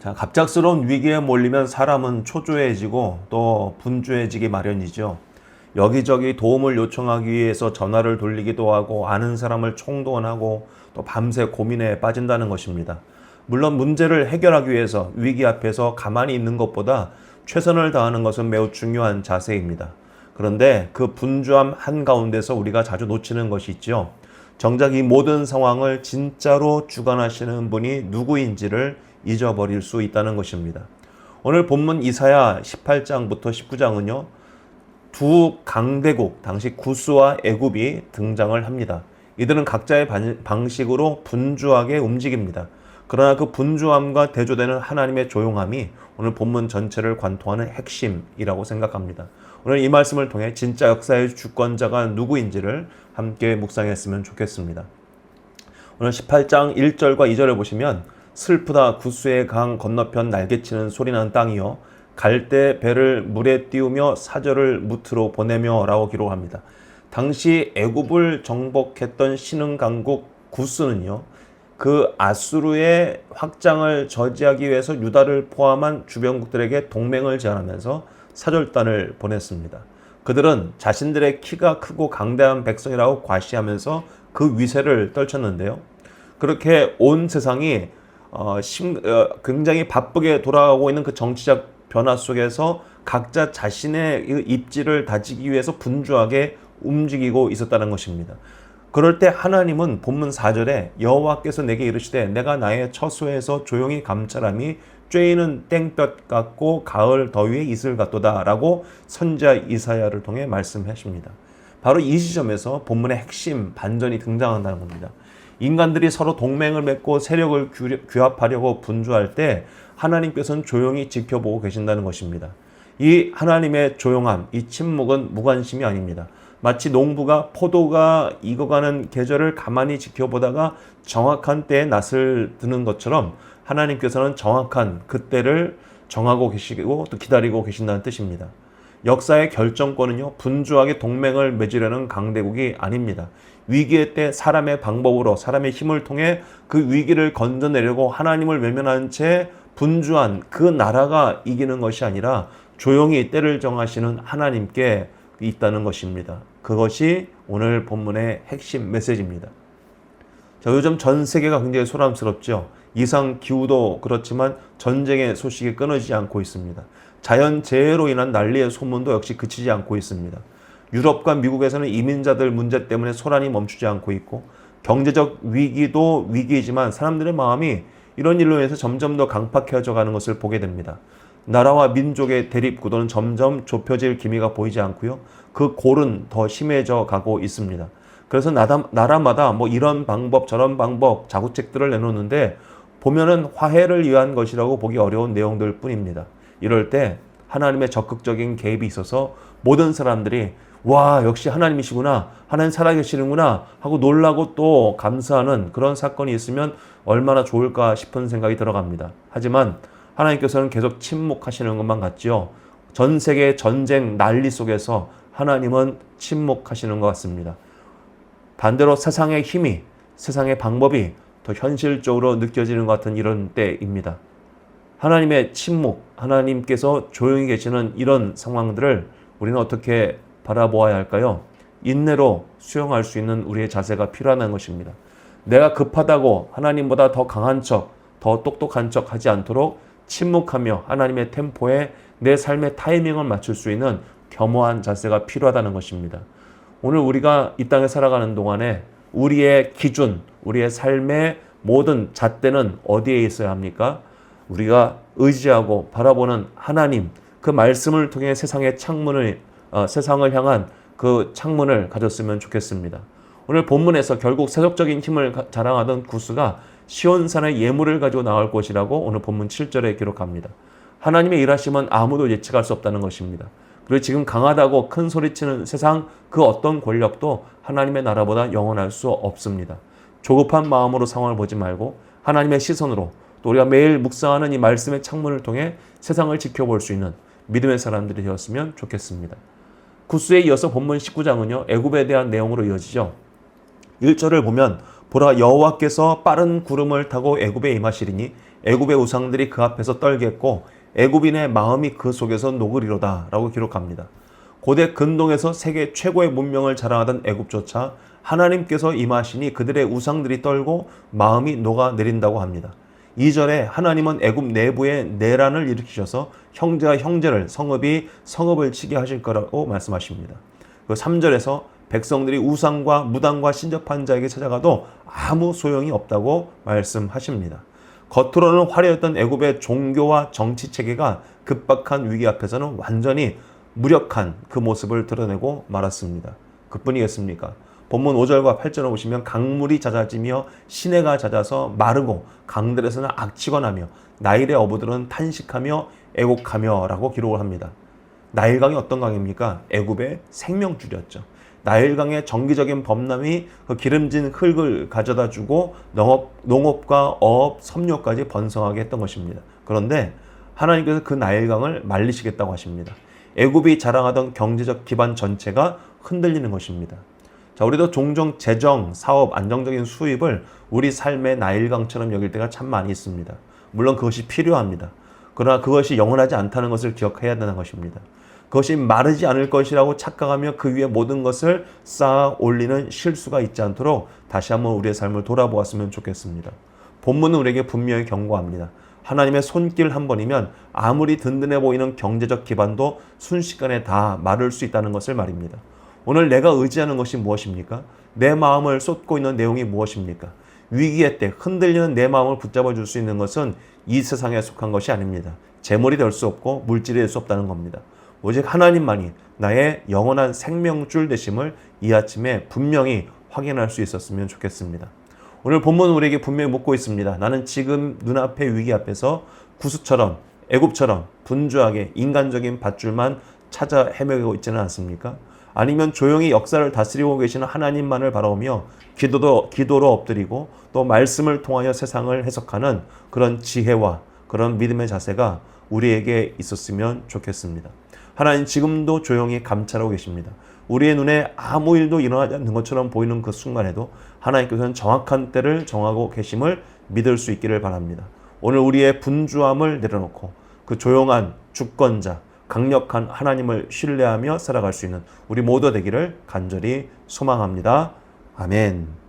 자, 갑작스러운 위기에 몰리면 사람은 초조해지고 또 분주해지기 마련이죠. 여기저기 도움을 요청하기 위해서 전화를 돌리기도 하고 아는 사람을 총동원하고 또 밤새 고민에 빠진다는 것입니다. 물론 문제를 해결하기 위해서 위기 앞에서 가만히 있는 것보다 최선을 다하는 것은 매우 중요한 자세입니다. 그런데 그 분주함 한가운데서 우리가 자주 놓치는 것이 있죠. 정작 이 모든 상황을 진짜로 주관하시는 분이 누구인지를 잊어버릴 수 있다는 것입니다. 오늘 본문 이사야 18장부터 19장은요. 두 강대국, 당시 구스와 애굽이 등장을 합니다. 이들은 각자의 방식으로 분주하게 움직입니다. 그러나 그 분주함과 대조되는 하나님의 조용함이 오늘 본문 전체를 관통하는 핵심이라고 생각합니다. 오늘 이 말씀을 통해 진짜 역사의 주권자가 누구인지를 함께 묵상했으면 좋겠습니다. 오늘 18장 1절과 2절을 보시면 슬프다 구스의 강 건너편 날개치는 소리나는 땅이요 갈대 배를 물에 띄우며 사절을 무트로 보내며 라고 기록합니다. 당시 애굽을 정복했던 신흥 강국 구스는요 그 아수르의 확장을 저지하기 위해서 유다를 포함한 주변국들에게 동맹을 제안하면서 사절단을 보냈습니다. 그들은 자신들의 키가 크고 강대한 백성이라고 과시하면서 그 위세를 떨쳤는데요. 그렇게 온 세상이 굉장히 바쁘게 돌아가고 있는 그 정치적 변화 속에서 각자 자신의 입지를 다지기 위해서 분주하게 움직이고 있었다는 것입니다. 그럴 때 하나님은 본문 4절에 여호와께서 내게 이르시되 내가 나의 처소에서 조용히 감찰함이 쬐이는 땡볕 같고 가을 더위의 이슬 같도다 라고 선지자 이사야를 통해 말씀하십니다. 바로 이 지점에서 본문의 핵심 반전이 등장한다는 겁니다. 인간들이 서로 동맹을 맺고 세력을 규합하려고 분주할 때 하나님께서는 조용히 지켜보고 계신다는 것입니다. 이 하나님의 조용함, 이 침묵은 무관심이 아닙니다. 마치 농부가 포도가 익어가는 계절을 가만히 지켜보다가 정확한 때에 낫을 드는 것처럼 하나님께서는 정확한 그때를 정하고 계시고 또 기다리고 계신다는 뜻입니다. 역사의 결정권은요 분주하게 동맹을 맺으려는 강대국이 아닙니다. 위기의 때 사람의 방법으로 사람의 힘을 통해 그 위기를 건져내려고 하나님을 외면한 채 분주한 그 나라가 이기는 것이 아니라 조용히 때를 정하시는 하나님께 있다는 것입니다. 그것이 오늘 본문의 핵심 메시지입니다. 자, 요즘 전 세계가 굉장히 소란스럽죠. 이상 기후도 그렇지만 전쟁의 소식이 끊어지지 않고 있습니다. 자연재해로 인한 난리의 소문도 역시 그치지 않고 있습니다. 유럽과 미국에서는 이민자들 문제 때문에 소란이 멈추지 않고 있고 경제적 위기도 위기이지만 사람들의 마음이 이런 일로 인해서 점점 더 강팍해져 가는 것을 보게 됩니다. 나라와 민족의 대립 구도는 점점 좁혀질 기미가 보이지 않고요. 그 골은 더 심해져 가고 있습니다. 그래서 나라마다 뭐 이런 방법 저런 방법 자구책들을 내놓는데 보면은 화해를 위한 것이라고 보기 어려운 내용들 뿐입니다. 이럴 때 하나님의 적극적인 개입이 있어서 모든 사람들이 와 역시 하나님이시구나 하나님 살아계시는구나 하고 놀라고 또 감사하는 그런 사건이 있으면 얼마나 좋을까 싶은 생각이 들어갑니다. 하지만 하나님께서는 계속 침묵하시는 것만 같지요. 전 세계 전쟁 난리 속에서 하나님은 침묵하시는 것 같습니다. 반대로 세상의 힘이 세상의 방법이 더 현실적으로 느껴지는 것 같은 이런 때입니다. 하나님의 침묵, 하나님께서 조용히 계시는 이런 상황들을 우리는 어떻게 바라보아야 할까요? 인내로 수용할 수 있는 우리의 자세가 필요하다는 것입니다. 내가 급하다고 하나님보다 더 강한 척, 더 똑똑한 척 하지 않도록 침묵하며 하나님의 템포에 내 삶의 타이밍을 맞출 수 있는 겸허한 자세가 필요하다는 것입니다. 오늘 우리가 이 땅에 살아가는 동안에 우리의 기준, 우리의 삶의 모든 잣대는 어디에 있어야 합니까? 우리가 의지하고 바라보는 하나님, 그 말씀을 통해 세상의 세상을 향한 그 창문을 가졌으면 좋겠습니다. 오늘 본문에서 결국 세속적인 힘을 자랑하던 구스가 시온산의 예물을 가지고 나올 것이라고 오늘 본문 7절에 기록합니다. 하나님의 일하심은 아무도 예측할 수 없다는 것입니다. 그리고 지금 강하다고 큰 소리치는 세상 그 어떤 권력도 하나님의 나라보다 영원할 수 없습니다. 조급한 마음으로 상황을 보지 말고 하나님의 시선으로 또 우리가 매일 묵상하는 이 말씀의 창문을 통해 세상을 지켜볼 수 있는 믿음의 사람들이 되었으면 좋겠습니다. 구스에 이어서 본문 19장은요. 애굽에 대한 내용으로 이어지죠. 1절을 보면 보라 여호와께서 빠른 구름을 타고 애굽에 임하시리니 애굽의 우상들이 그 앞에서 떨겠고 애굽인의 마음이 그 속에서 녹으리로다 라고 기록합니다. 고대 근동에서 세계 최고의 문명을 자랑하던 애굽조차 하나님께서 임하시니 그들의 우상들이 떨고 마음이 녹아내린다고 합니다. 2절에 하나님은 애굽 내부에 내란을 일으키셔서 형제가 형제를 성읍이 성읍을 치게 하실 거라고 말씀하십니다. 그 3절에서 백성들이 우상과 무당과 신접한 자에게 찾아가도 아무 소용이 없다고 말씀하십니다. 겉으로는 화려했던 애굽의 종교와 정치 체계가 급박한 위기 앞에서는 완전히 무력한 그 모습을 드러내고 말았습니다. 그뿐이겠습니까? 본문 5절과 8절을 보시면 강물이 잦아지며 시내가 잦아서 마르고 강들에서는 악취가 나며 나일의 어부들은 탄식하며 애곡하며 라고 기록을 합니다. 나일강이 어떤 강입니까? 애굽의 생명줄이었죠. 나일강의 정기적인 범람이 그 기름진 흙을 가져다 주고 농업과 어업, 섬유까지 번성하게 했던 것입니다. 그런데 하나님께서 그 나일강을 말리시겠다고 하십니다. 애굽이 자랑하던 경제적 기반 전체가 흔들리는 것입니다. 자, 우리도 종종 재정, 사업, 안정적인 수입을 우리 삶의 나일강처럼 여길 때가 참 많이 있습니다. 물론 그것이 필요합니다. 그러나 그것이 영원하지 않다는 것을 기억해야 되는 것입니다. 그것이 마르지 않을 것이라고 착각하며 그 위에 모든 것을 쌓아 올리는 실수가 있지 않도록 다시 한번 우리의 삶을 돌아보았으면 좋겠습니다. 본문은 우리에게 분명히 경고합니다. 하나님의 손길 한 번이면 아무리 든든해 보이는 경제적 기반도 순식간에 다 마를 수 있다는 것을 말입니다. 오늘 내가 의지하는 것이 무엇입니까? 내 마음을 쏟고 있는 내용이 무엇입니까? 위기의 때 흔들리는 내 마음을 붙잡아 줄 수 있는 것은 이 세상에 속한 것이 아닙니다. 재물이 될 수 없고 물질이 될 수 없다는 겁니다. 오직 하나님만이 나의 영원한 생명줄 되심을 이 아침에 분명히 확인할 수 있었으면 좋겠습니다. 오늘 본문은 우리에게 분명히 묻고 있습니다. 나는 지금 눈앞의 위기 앞에서 구스처럼 애굽처럼 분주하게 인간적인 밧줄만 찾아 헤매고 있지는 않습니까? 아니면 조용히 역사를 다스리고 계시는 하나님만을 바라보며 기도로 엎드리고 또 말씀을 통하여 세상을 해석하는 그런 지혜와 그런 믿음의 자세가 우리에게 있었으면 좋겠습니다. 하나님 지금도 조용히 감찰하고 계십니다. 우리의 눈에 아무 일도 일어나지 않는 것처럼 보이는 그 순간에도 하나님께서는 정확한 때를 정하고 계심을 믿을 수 있기를 바랍니다. 오늘 우리의 분주함을 내려놓고 그 조용한 주권자, 강력한 하나님을 신뢰하며 살아갈 수 있는 우리 모두 되기를 간절히 소망합니다. 아멘.